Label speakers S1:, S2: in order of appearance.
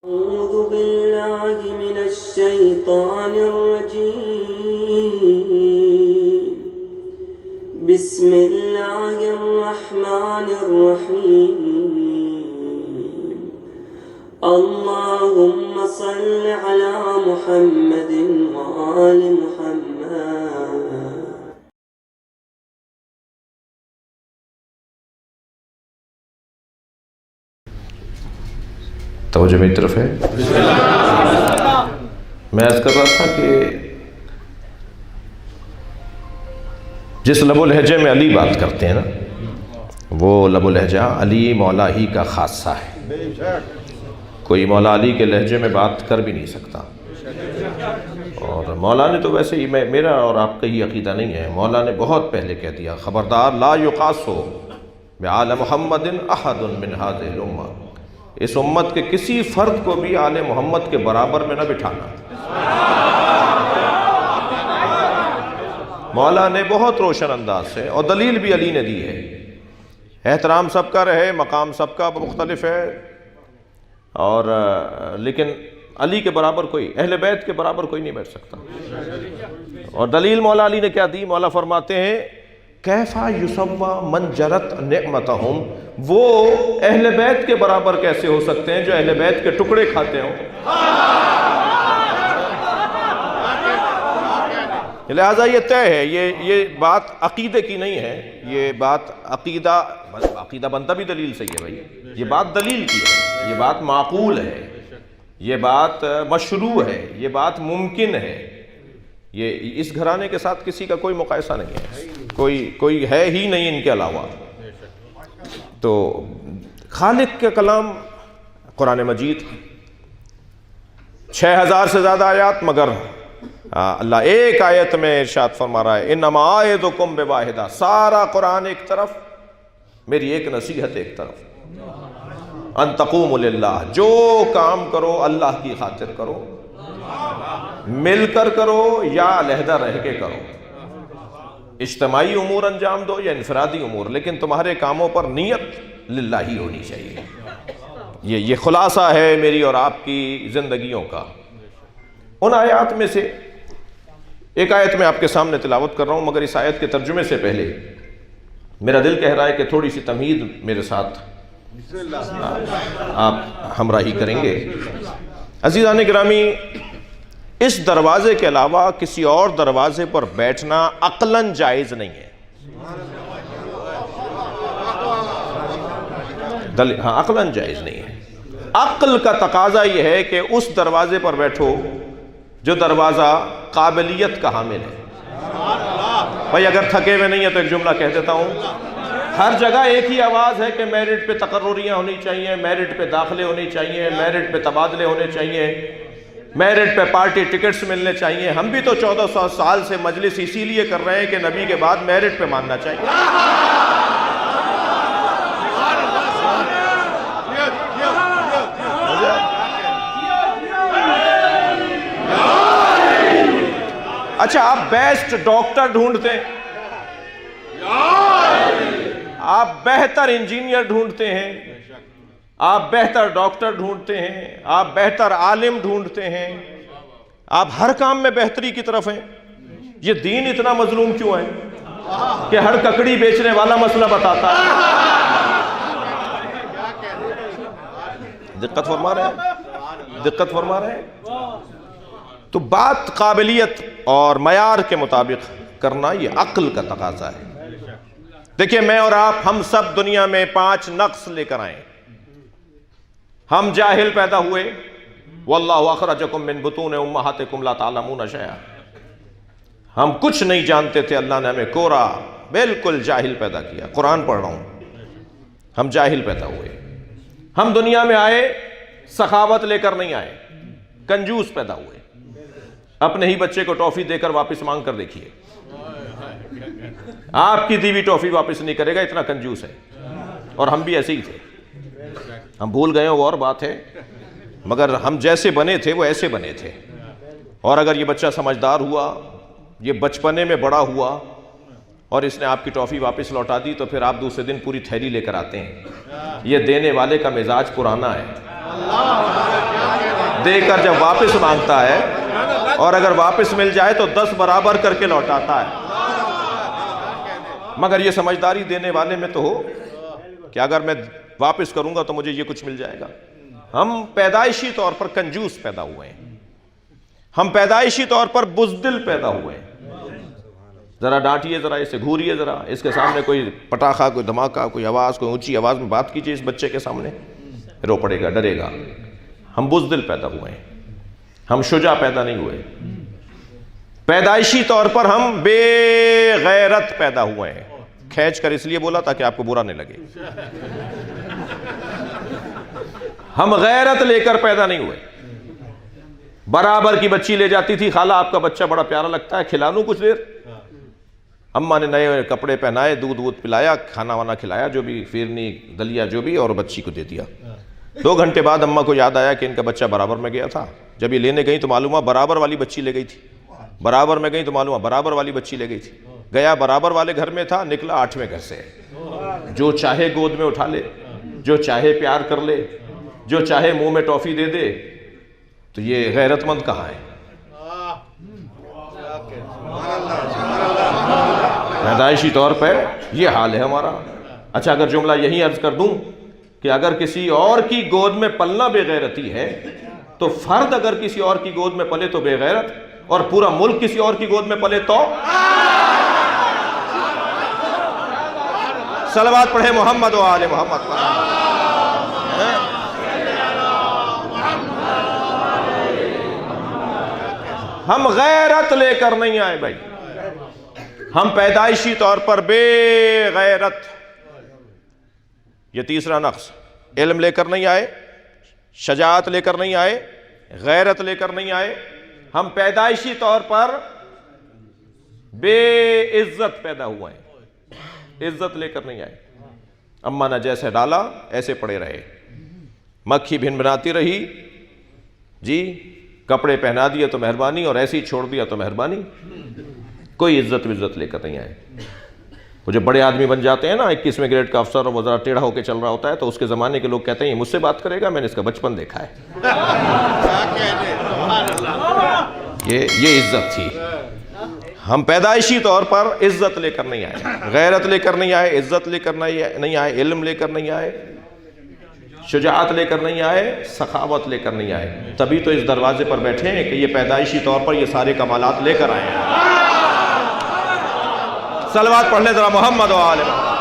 S1: أعوذ بالله من الشيطان الرجيم بسم الله الرحمن الرحيم اللهم صل على محمد وآل محمد.
S2: توجہ میری طرف ہے. میں عرض کر رہا تھا کہ جس لب و لہجے میں علی بات کرتے ہیں نا، وہ لب و لہجہ علی مولا ہی کا خاصہ ہے. کوئی مولا علی کے لہجے میں بات کر بھی نہیں سکتا. اور مولا نے تو ویسے ہی میرا اور آپ کا ہی عقیدہ نہیں ہے. مولا نے بہت پہلے کہہ دیا، خبردار لا یقاسو بآل محمد احد من هذه الامہ، اس امت کے کسی فرد کو بھی آل محمد کے برابر میں نہ بٹھانا. مولا نے بہت روشن انداز سے، اور دلیل بھی علی نے دی ہے. احترام سب کا رہے، مقام سب کا مختلف ہے، اور لیکن علی کے برابر کوئی، اہل بیت کے برابر کوئی نہیں بیٹھ سکتا. اور دلیل مولا علی نے کیا دی؟ مولا فرماتے ہیں کیفا یسوّا من جرت نعمتہم، وہ اہل بیت کے برابر کیسے ہو سکتے ہیں جو اہل بیت کے ٹکڑے کھاتے ہوں. لہٰذا یہ طے ہے، یہ بات عقیدے کی نہیں ہے، یہ بات عقیدہ بنتا بھی دلیل سے ہی ہے بھائی. یہ بات دلیل کی ہے، یہ بات معقول ہے، یہ بات مشروع ہے، یہ بات ممکن ہے. یہ اس گھرانے کے ساتھ کسی کا کوئی مقایسہ نہیں ہے، کوئی ہے ہی نہیں ان کے علاوہ. تو خالق کا کلام قرآن مجید 6000 سے زیادہ آیات، مگر اللہ ایک آیت میں ارشاد فرما رہا ہے انما اعظکم بواحدہ. سارا قرآن ایک طرف، میری ایک نصیحت ایک طرف. ان تقوموا للہ، جو کام کرو اللہ کی خاطر کرو، مل کر کرو یا علیحدہ رہ کے کرو. اجتماعی امور انجام دو یا انفرادی امور، لیکن تمہارے کاموں پر نیت للہ ہی ہونی چاہیے. یہ خلاصہ ہے میری اور آپ کی زندگیوں کا. ان آیات میں سے ایک آیت میں آپ کے سامنے تلاوت کر رہا ہوں، مگر اس آیت کے ترجمے سے پہلے میرا دل کہہ رہا ہے کہ تھوڑی سی تمہید میرے ساتھ آپ ہمراہی کریں گے. عزیزان گرامی، اس دروازے کے علاوہ کسی اور دروازے پر بیٹھنا عقلاً جائز نہیں ہے. ہاں، عقلاً جائز نہیں ہے. عقل کا تقاضا یہ ہے کہ اس دروازے پر بیٹھو جو دروازہ قابلیت کا حامل ہے. بھائی اگر تھکے ہوئے نہیں ہے تو ایک جملہ کہہ دیتا ہوں. ہر جگہ ایک ہی آواز ہے کہ میرٹ پہ تقرریاں ہونی چاہیے، میرٹ پہ داخلے ہونے چاہیے، میرٹ پہ تبادلے ہونے چاہیے، میرٹ پہ پارٹی ٹکٹس ملنے چاہیے. ہم بھی تو 1400 سال سے مجلس اسی لیے کر رہے ہیں کہ نبی کے بعد میرٹ پہ ماننا چاہیے. اچھا، آپ بیسٹ ڈاکٹر ڈھونڈتے ہیں، آپ بہتر انجینئر ڈھونڈتے ہیں، آپ بہتر ڈاکٹر ڈھونڈتے ہیں، آپ بہتر عالم ڈھونڈتے ہیں، آپ ہر کام میں بہتری کی طرف ہیں. یہ دین اتنا مظلوم کیوں ہے کہ ہر ککڑی بیچنے والا مسئلہ بتاتا ہے؟ دقت فرما رہے ہیں، دقت فرما رہے ہیں. تو بات قابلیت اور معیار کے مطابق کرنا یہ عقل کا تقاضا ہے. دیکھیں، میں اور آپ، ہم سب دنیا میں 5 نقص لے کر آئے. ہم جاہل پیدا ہوئے، واللہ اخرجکم من بطون امہاتکم لا تعلمون شیئا. ہم کچھ نہیں جانتے تھے، اللہ نے ہمیں کورا بالکل جاہل پیدا کیا. قرآن پڑھ رہا ہوں، ہم جاہل پیدا ہوئے. ہم دنیا میں آئے سخاوت لے کر نہیں آئے، کنجوس پیدا ہوئے. اپنے ہی بچے کو ٹافی دے کر واپس مانگ کر دیکھیے، آپ کی دی ہوئی ٹافی واپس نہیں کرے گا، اتنا کنجوس ہے. اور ہم بھی ایسے ہی تھے. ہم بھول گئے وہ اور بات ہے، مگر ہم جیسے بنے تھے وہ ایسے بنے تھے. اور اگر یہ بچہ سمجھدار ہوا، یہ بچپنے میں بڑا ہوا اور اس نے آپ کی ٹافی واپس لوٹا دی، تو پھر آپ دوسرے دن پوری تھیلی لے کر آتے ہیں. یہ دینے والے کا مزاج پرانا ہے. دے کر جب واپس مانگتا ہے اور اگر واپس مل جائے تو 10 برابر کر کے لوٹاتا ہے. مگر یہ سمجھداری دینے والے میں تو ہو کہ اگر میں واپس کروں گا تو مجھے یہ کچھ مل جائے گا. ہم پیدائشی طور پر کنجوس پیدا ہوئے ہیں, ہم پیدائشی طور پر بزدل پیدا ہوئے ہیں. ذرا ڈانٹیے, ذرا اسے گھوریے, ذرا اس کے سامنے کوئی پٹاخہ, کوئی دھماکہ, کوئی آواز, کوئی اونچی آواز میں بات کیجیے اس بچے کے سامنے, رو پڑے گا, ڈرے گا. ہم بزدل پیدا ہوئے ہیں, ہم شجاع پیدا نہیں ہوئے. پیدائشی طور پر ہم بے غیرت پیدا ہوئے ہیں. کھینچ کر اس لیے بولا تاکہ آپ کو برا نہیں لگے. ہم غیرت لے کر پیدا نہیں ہوئے. برابر کی بچی لے جاتی تھی, خالہ آپ کا بچہ بڑا پیارا لگتا ہے, کھلا لوں کچھ دیر. اماں نے نئے کپڑے پہنائے, دودھ پلایا, کھانا وانا کھلایا, جو بھی فیرنی دلیا جو بھی, اور بچی کو دے دیا. 2 گھنٹے بعد اماں کو یاد آیا کہ ان کا بچہ برابر میں گیا تھا. جب یہ لینے گئی تو معلوم ہوا برابر والی بچی لے گئی تھی. برابر میں گئی تو معلوم ہوا برابر والی بچی لے گئی تھی. گیا برابر والے گھر میں تھا, نکلا 8ویں گھر سے. جو چاہے گود میں اٹھا لے, جو چاہے پیار کر لے, جو چاہے منہ میں ٹافی دے دے. تو یہ غیرت مند کہاں ہے؟ پیدائشی طور پہ یہ حال ہے ہمارا. اچھا, اگر جملہ یہی عرض کر دوں کہ اگر کسی اور کی گود میں پلنا بے غیرتی ہے تو فرد اگر کسی اور کی گود میں پلے تو بے غیرت, اور پورا ملک کسی اور کی گود میں پلے تو. صلوات پڑھے محمد و آل محمد پر. ہم غیرت لے کر نہیں آئے بھائی, ہم پیدائشی طور پر بے غیرت. یہ تیسرا نقص, علم لے کر نہیں آئے, شجاعت لے کر نہیں آئے, غیرت لے کر نہیں آئے. ہم پیدائشی طور پر بے عزت پیدا ہوئے ہیں, عزت لے کر نہیں آئے. اماں نے جیسے ڈالا ایسے پڑے رہے, مکھی بھن بناتی رہی جی, کپڑے پہنا دیا تو مہربانی, اور ایسے ہی چھوڑ دیا تو مہربانی. کوئی عزت وزت لے کر نہیں آئے. وہ جو بڑے آدمی بن جاتے ہیں نا, 21ویں گریڈ کا افسر, اور وہ ذرا ٹیڑھا ہو کے چل رہا ہوتا ہے, تو اس کے زمانے کے لوگ کہتے ہیں یہ مجھ سے بات کرے گا, میں نے اس کا بچپن دیکھا ہے. یہ عزت تھی. ہم پیدائشی طور پر عزت لے کر نہیں آئے, غیرت لے کر نہیں آئے, عزت لے کر نہیں آئے, علم لے کر نہیں آئے, شجاعت لے کر نہیں آئے, سخاوت لے کر نہیں آئے. تبھی تو اس دروازے پر بیٹھے ہیں کہ یہ پیدائشی طور پر یہ سارے کمالات لے کر آئے ہیں. صلوات پڑھ لیں ذرا محمد و آل محمد.